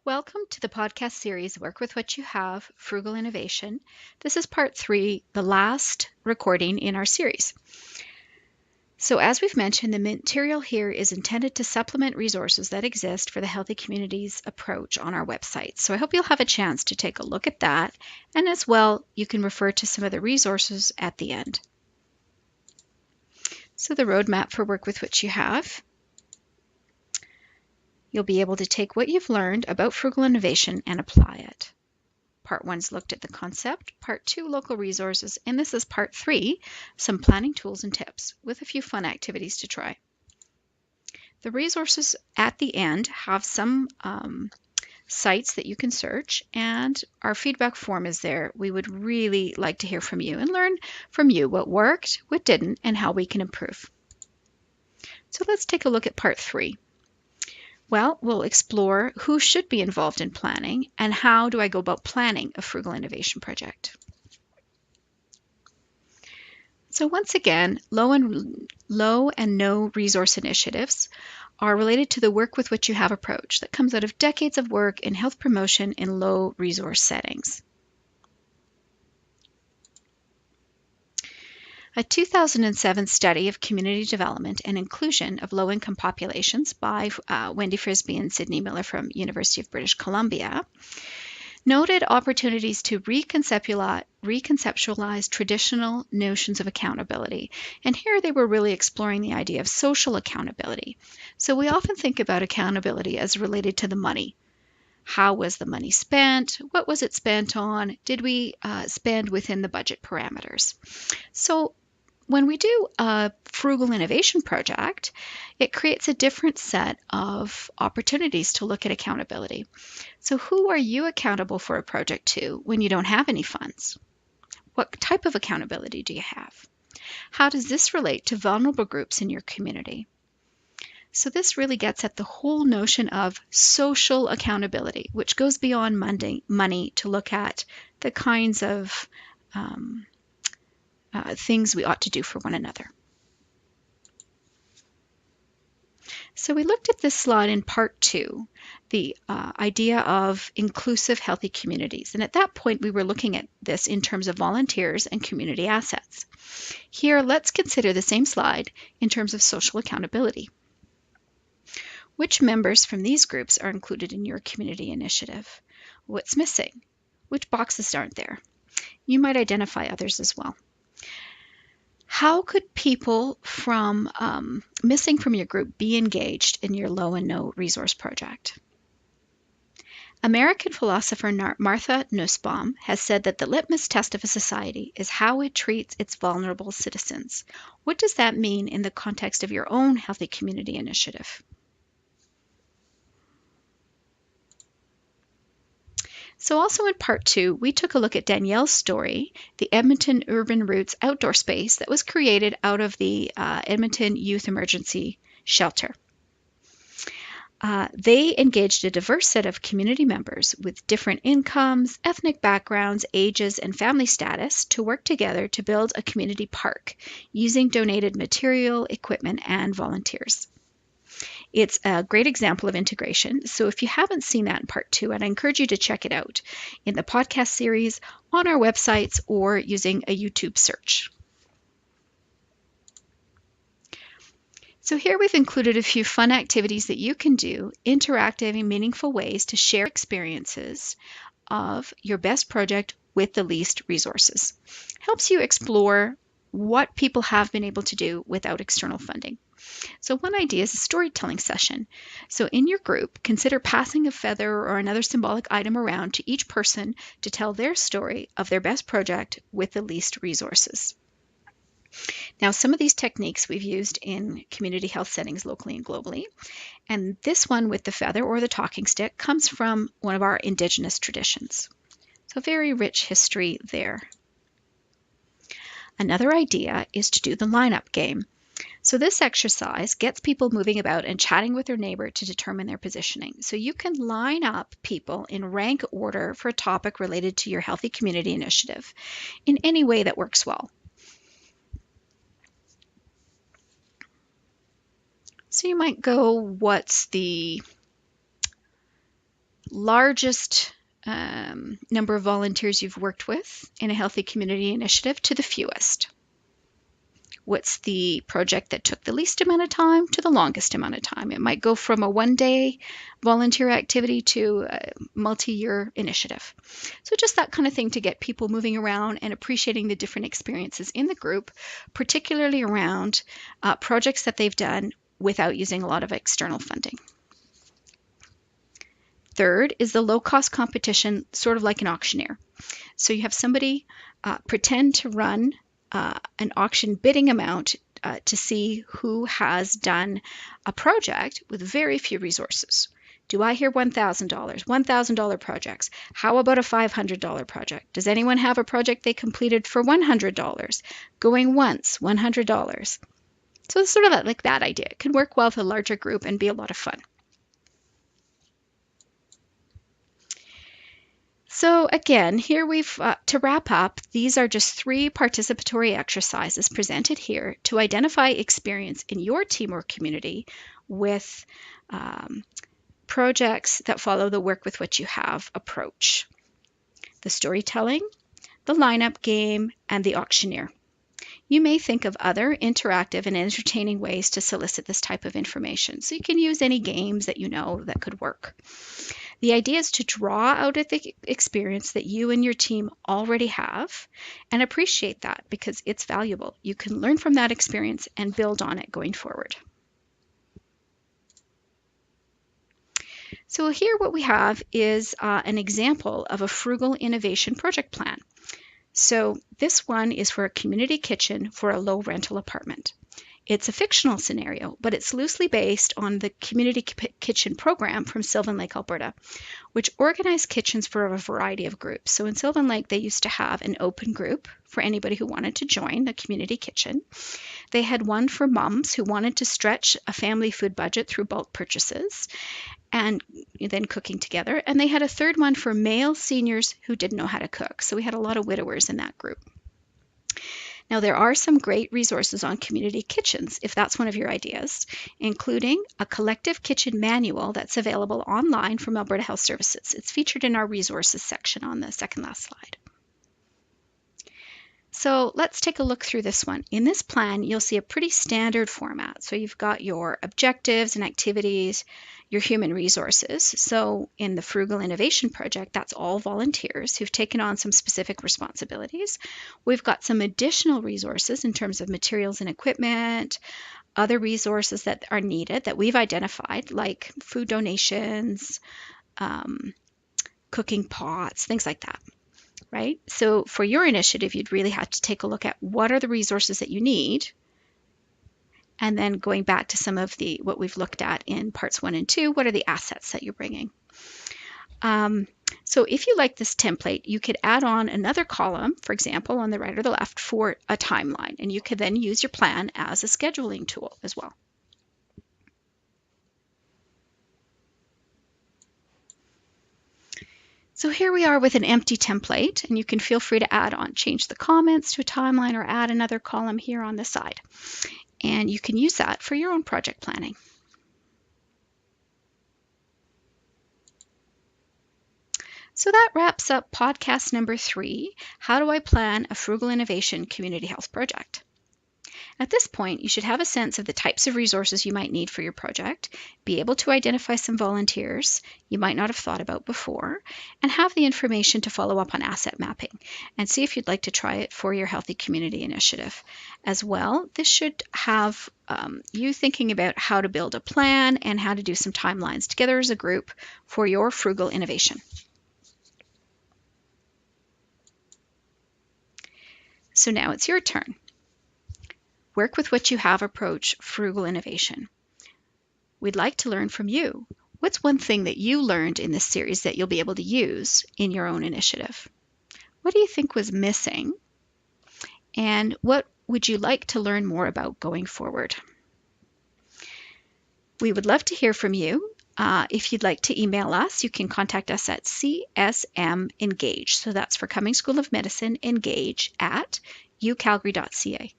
Welcome to the podcast series Work with What You Have, Frugal Innovation. This is part 3, the last recording in our series. So as we've mentioned, the material here is intended to supplement resources that exist for the Healthy Communities approach on our website. So I hope you'll have a chance to take a look at that, and as well, you can refer to some of the resources at the end. So the roadmap for Work with What You Have. You'll be able to take what you've learned about frugal innovation and apply it. Part 1's looked at the concept, Part 2 local resources, and this is Part 3, some planning tools and tips with a few fun activities to try. The resources at the end have some sites that you can search, and our feedback form is there. We would really like to hear from you and learn from you what worked, what didn't, and how we can improve. So let's take a look at Part 3. Well, we'll explore who should be involved in planning and how do I go about planning a frugal innovation project. So once again, low and no resource initiatives are related to the work with which you have approach that comes out of decades of work in health promotion in low resource settings. A 2007 study of community development and inclusion of low-income populations by Wendy Frisbee and Sydney Miller from University of British Columbia noted opportunities to reconceptualize traditional notions of accountability. And here they were really exploring the idea of social accountability. So we often think about accountability as related to the money. How was the money spent? What was it spent on? Did we spend within the budget parameters? So when we do a frugal innovation project, it creates a different set of opportunities to look at accountability. So who are you accountable for a project to when you don't have any funds? What type of accountability do you have? How does this relate to vulnerable groups in your community? So this really gets at the whole notion of social accountability, which goes beyond money to look at the kinds of things we ought to do for one another. So we looked at this slide in part 2, the idea of inclusive, healthy communities. And at that point, we were looking at this in terms of volunteers and community assets. Here, let's consider the same slide in terms of social accountability. Which members from these groups are included in your community initiative? What's missing? Which boxes aren't there? You might identify others as well. How could people from missing from your group be engaged in your low and no resource project? American philosopher Martha Nussbaum has said that the litmus test of a society is how it treats its vulnerable citizens. What does that mean in the context of your own healthy community initiative? So also in part 2, we took a look at Danielle's story, the Edmonton Urban Roots outdoor space that was created out of the Edmonton Youth Emergency Shelter. They engaged a diverse set of community members with different incomes, ethnic backgrounds, ages, and family status to work together to build a community park using donated material, equipment, and volunteers. It's a great example of integration. So if you haven't seen that in part 2, I'd encourage you to check it out in the podcast series, on our websites, or using a YouTube search. So here we've included a few fun activities that you can do, interactive and meaningful ways to share experiences of your best project with the least resources. Helps you explore what people have been able to do without external funding. So one idea is a storytelling session. So in your group, consider passing a feather or another symbolic item around to each person to tell their story of their best project with the least resources. Now, some of these techniques we've used in community health settings locally and globally. And this one with the feather or the talking stick comes from one of our Indigenous traditions. So very rich history there. Another idea is to do the lineup game. So this exercise gets people moving about and chatting with their neighbor to determine their positioning. So you can line up people in rank order for a topic related to your healthy community initiative in any way that works well. So you might go, what's the largest number of volunteers you've worked with in a healthy community initiative to the fewest. What's the project that took the least amount of time to the longest amount of time? It might go from a one-day volunteer activity to a multi-year initiative. So just that kind of thing to get people moving around and appreciating the different experiences in the group, particularly around projects that they've done without using a lot of external funding. Third is the low-cost competition, sort of like an auctioneer. So you have somebody pretend to run an auction bidding amount to see who has done a project with very few resources. Do I hear $1,000, $1,000 projects? How about a $500 project? Does anyone have a project they completed for $100? Going once, $100. So it's sort of like that idea. It can work well with a larger group and be a lot of fun. So again, here to wrap up, these are just 3 participatory exercises presented here to identify experience in your team or community with projects that follow the work with what you have approach. The storytelling, the lineup game, and the auctioneer. You may think of other interactive and entertaining ways to solicit this type of information. So you can use any games that you know that could work. The idea is to draw out of the experience that you and your team already have and appreciate that because it's valuable. You can learn from that experience and build on it going forward. So here what we have is an example of a Frugal Innovation project plan. So this one is for a community kitchen for a low rental apartment. It's a fictional scenario, but it's loosely based on the Community Kitchen program from Sylvan Lake, Alberta, which organized kitchens for a variety of groups. So in Sylvan Lake, they used to have an open group for anybody who wanted to join the community kitchen. They had one for moms who wanted to stretch a family food budget through bulk purchases and then cooking together. And they had a third one for male seniors who didn't know how to cook. So we had a lot of widowers in that group. Now, there are some great resources on community kitchens, if that's one of your ideas, including a collective kitchen manual that's available online from Alberta Health Services. It's featured in our resources section on the second last slide. So let's take a look through this one. In this plan, you'll see a pretty standard format. So you've got your objectives and activities, your human resources. So in the Frugal Innovation Project, that's all volunteers who've taken on some specific responsibilities. We've got some additional resources in terms of materials and equipment, other resources that are needed that we've identified, like food donations, cooking pots, things like that. Right? So for your initiative, you'd really have to take a look at what are the resources that you need, and then going back to some of what we've looked at in parts 1 and 2, what are the assets that you're bringing? So if you like this template, you could add on another column, for example, on the right or the left for a timeline, and you could then use your plan as a scheduling tool as well. So here we are with an empty template, and you can feel free to change the comments to a timeline or add another column here on the side. And you can use that for your own project planning. So that wraps up podcast number 3, How Do I Plan a Frugal Innovation Community Health Project? At this point, you should have a sense of the types of resources you might need for your project, be able to identify some volunteers you might not have thought about before, and have the information to follow up on asset mapping and see if you'd like to try it for your Healthy Community Initiative. As well, this should have you thinking about how to build a plan and how to do some timelines together as a group for your Frugal Innovation. So now it's your turn. Work with what you have approach Frugal Innovation. We'd like to learn from you. What's one thing that you learned in this series that you'll be able to use in your own initiative? What do you think was missing? And what would you like to learn more about going forward? We would love to hear from you. If you'd like to email us, you can contact us at csmengage. So that's for Cumming School of Medicine, engage at ucalgary.ca.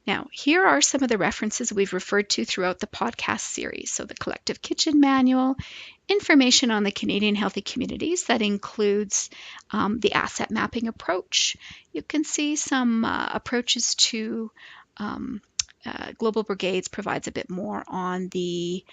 Now, here are some of the references we've referred to throughout the podcast series. So the Collective Kitchen Manual, information on the Canadian Healthy Communities that includes the asset mapping approach. You can see some approaches to Global Brigades provides a bit more on the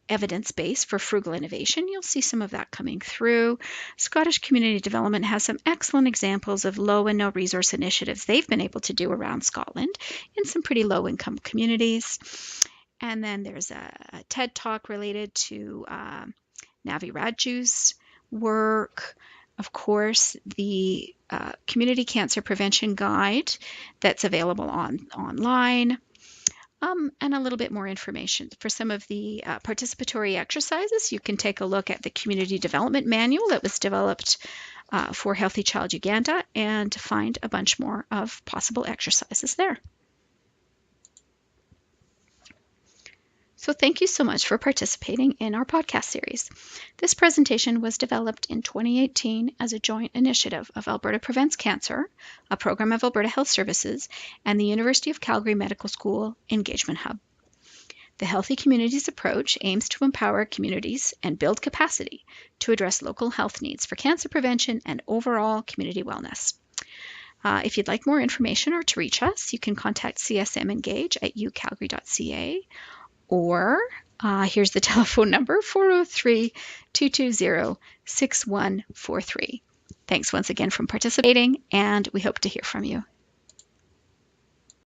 evidence base for frugal innovation. You'll see some of that coming through. Scottish Community Development has some excellent examples of low and no resource initiatives they've been able to do around Scotland in some pretty low income communities. And then there's a TED Talk related to Navi Radju's work. Of course, the Community Cancer Prevention Guide that's available online. And a little bit more information. For some of the participatory exercises, you can take a look at the Community Development Manual that was developed for Healthy Child Uganda and find a bunch more of possible exercises there. So thank you so much for participating in our podcast series. This presentation was developed in 2018 as a joint initiative of Alberta Prevents Cancer, a program of Alberta Health Services, and the University of Calgary Medical School Engagement Hub. The Healthy Communities approach aims to empower communities and build capacity to address local health needs for cancer prevention and overall community wellness. If you'd like more information or to reach us, you can contact CSM Engage at ucalgary.ca. Or here's the telephone number, 403-220-6143. Thanks once again for participating, and we hope to hear from you.